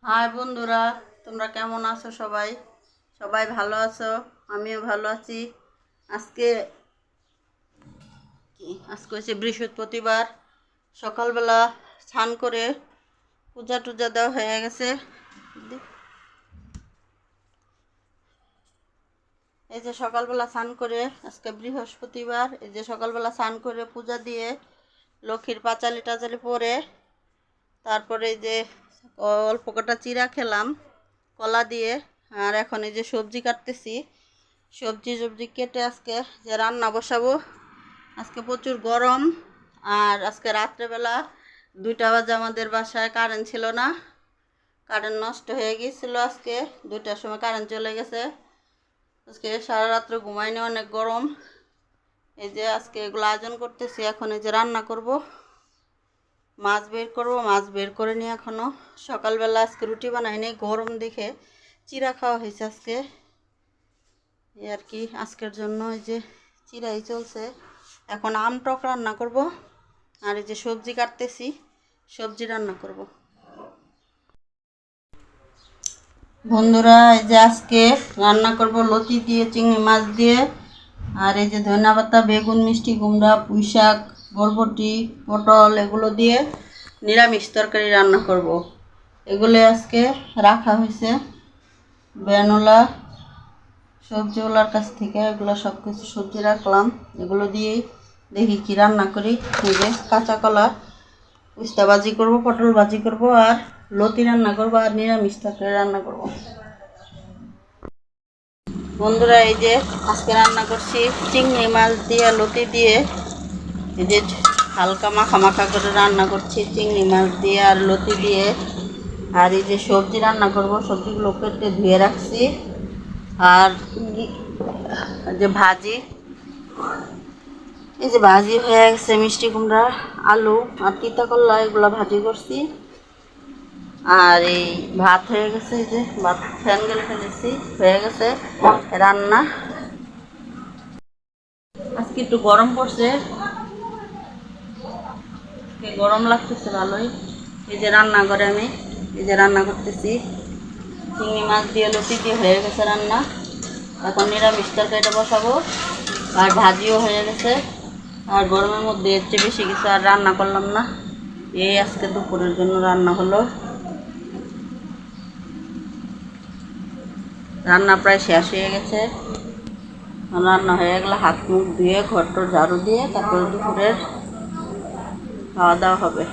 High বন্ধুরা, তোমরা কেমন আছো? সবাই সবাই ভালো আছো? আমিও ভালো আছি। আজকে আজকে হচ্ছে বৃহস্পতিবার। সকালবেলা স্নান করে পূজা টুজা দেওয়া হয়ে গেছে। এই যে সকালবেলা স্নান করে, আজকে বৃহস্পতিবার, এই যে সকালবেলা স্নান করে পূজা দিয়ে লক্ষ্মীর পাঁচালি টাচালি পরে তারপরে এই যে অল্প কটা চিরা খেলাম কলা দিয়ে। আর এখন এই যে সবজি কাটতেছি, সবজি কেটে আজকে যে রান্না বসাবো। আজকে প্রচুর গরম। আর আজকে রাত্রেবেলা 2টা বাজে আমাদের বাসায় কারেন্ট ছিল না, কারেন্ট নষ্ট হয়ে গিয়েছিল। আজকে 2টার সময় কারেন্ট চলে গেছে। আজকে সারা রাত্রে ঘুমাইনি, অনেক গরম। এই যে আজকে এগুলো আয়োজন করতেছি। এখন এই যে রান্না করব, মাছ বের করে নিয়ে এখনও সকালবেলা আজকে রুটি বানাইনি, গরম দেখে চিরা খাওয়া হয়েছে আজকে। এই আর কি আজকের জন্য এই যে চিরাই চলছে। এখন আম টক রান্না করব, আর এই যে সবজি কাটতেছি, সবজি রান্না করব। বন্ধুরা, এই যে আজকে রান্না করব লতি দিয়ে, চিংড়ি মাছ দিয়ে, আর এই যে ধনিয়া পাতা, বেগুন, মিষ্টি কুমড়া, পুঁই শাক, বরবটি, পটল এগুলো দিয়ে নিরামিষ তরকারি রান্না করব। এগুলো আজকে রাখা হয়েছে বেনওলা সবজিওয়ালার কাছ থেকে। এগুলো সব কিছু সবজি রাখলাম, এগুলো দিয়েই দেখি কি রান্না করি। এই যে কাঁচা কলা উস্তা ভাজি করব, পটল ভাজি করব, আর লতি রান্না করব, আর নিরামিষ তরকারি রান্না করব। বন্ধুরা, এই যে আজকে রান্না করছি চিংড়ি মাছ দিয়ে লতি দিয়ে। এই যে হালকা মাখা মাখা করে রান্না করছি চিংড়ি মাছ দিয়ে আর লতি দিয়ে। আর এই যে সবজি রান্না করব, সবজিগুলো কেটে ধুয়ে রাখছি। আর যে ভাজি, এই যে ভাজি হয়ে গেছে, মিষ্টি কুমড়া, আলু আর তিতা করলা এগুলো ভাজি করছি। আর এই ভাত হয়ে গেছে, এই যে ভাত ফ্যান গেলে ফেলেছি, হয়ে গেছে রান্না। আজকে একটু গরম পড়ছে, গরম লাগতেছে ভালোই। এই যে রান্না করে আমি এই যে রান্না করতেছি চিংড়ি মাছ দিয়ে লতি দিয়ে, হয়ে গেছে রান্না। এখন নিরামিষ তরকারিটা বসাবো, আর ভাজিও হয়ে গেছে। আর গরমের মধ্যে এর চেয়ে বেশি কিছু আর রান্না করলাম না। এই আজকে দুপুরের জন্য রান্না হলো। রান্না প্রায় শেষ হয়ে গেছে। রান্না হয়ে গেলে হাত মুখ ধুয়ে ঘরটর ঝাড়ু দিয়ে তারপরে দুপুরের খাওয়া দাওয়া হবে।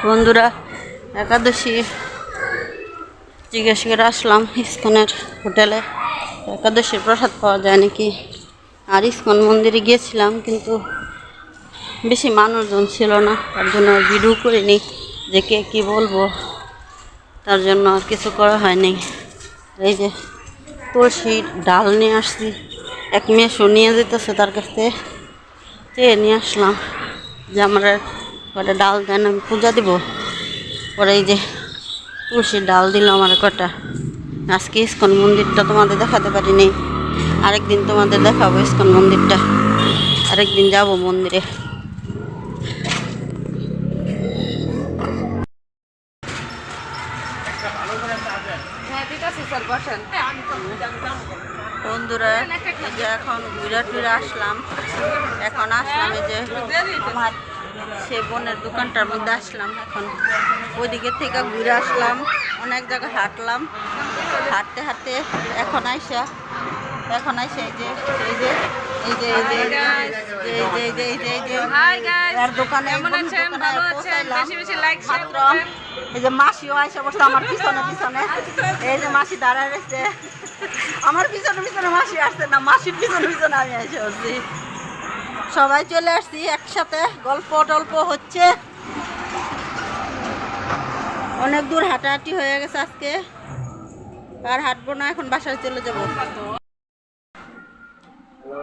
বন্ধুরা, একাদশী জিজ্ঞেস করে আসলাম ইস্কনের হোটেলে, একাদশীর প্রসাদ পাওয়া যায় নাকি। আর ইস্কন মন্দিরে গিয়েছিলাম, কিন্তু বেশি মানুষজন ছিল না, তার জন্য ভিডিও করিনি যে কে কী বলবো, তার জন্য আর কিছু করা হয়নি। এই যে তুলসীর ডাল নিয়ে আসছি, এক মেয়ে শুনিয়ে যেতেছে, তার কাছে চেয়ে নিয়ে আসলাম যে আমার কটা ডাল দেন, আমি পূজা দিব। পরে এই যে তুলসীর ডাল দিল আমার কটা। আজকে ইস্কন মন্দিরটা তোমাদের দেখাতে পারিনি, আরেকদিন তোমাদের দেখাবো ইস্কন মন্দিরটা, আরেকদিন যাব মন্দিরে। বন্ধুরা, এই যে এখন ঘুরে আসলাম, এই যে আমার সে বোনের দোকানটার মধ্যে আসলাম। এখন ওইদিকে থেকে ঘুরে আসলাম, অনেক জায়গায় হাঁটলাম, হাঁটতে হাঁটতে এখন আইসা এই যে এই যে এই যে এই যে এই যে এই যে এই যে আর দোকানে মাত্র এই যে মাসিও আইসা বসে আমার পিছনে পিছনে। এই যে মাসি দাঁড়ায় রয়েছে, আমার পিছনে পিছনে মাসি আসছে না, মাসির পিছনে পিছনে আমি এসে বসছি। সবাই চলে আসছি একসাথে, গল্প টল্প হচ্ছে। অনেক দূর হাঁটাহাঁটি হয়ে গেছে আজকে, আর হাঁটবো না, এখন বাসায় চলে যাব।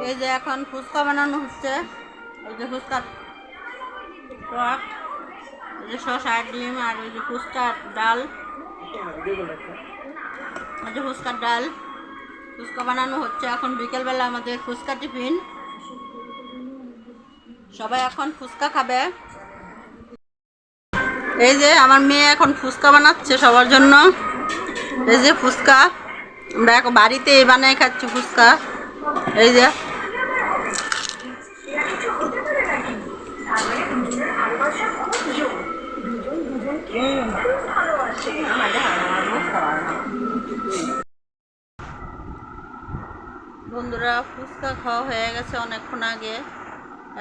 এই যে এখন ফুচকা বানানো হচ্ছে, ওই যে ফুচকার টক, ওই যে শসা ডিম, আর ওই যে ফুচকার ডাল, ওই যে ফুচকার ডাল, ফুচকা বানানো হচ্ছে। এখন বিকেলবেলা আমাদের ফুচকা টিফিন, সবাই এখন ফুচকা খাবে। এই যে আমার মেয়ে এখন ফুচকা বানাচ্ছে সবার জন্য। এই যে ফুচকা আমরা এখন বাড়িতে বানাই খাচ্ছি ফুচকা। এই যে বন্ধুরা, ফুচকা খাওয়া হয়ে গেছে অনেকক্ষণ আগে।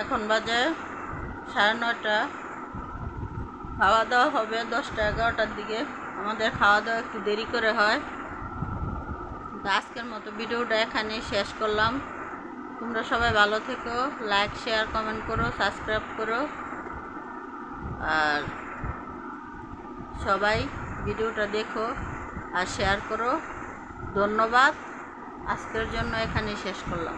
এখন বাজে 9:30। খাওয়া দাওয়া হবে 10টা 11টার দিকে। আমাদের খাওয়া দাওয়া একটু দেরি করে হয়। আজকের মতো ভিডিওটা এখানেই শেষ করলাম। তোমরা সবাই ভালো থেকো, লাইক শেয়ার কমেন্ট করো, সাবস্ক্রাইব করো, আর সবাই ভিডিওটা দেখো আর শেয়ার করো। ধন্যবাদ। আজকের জন্য এখানেই শেষ করলাম।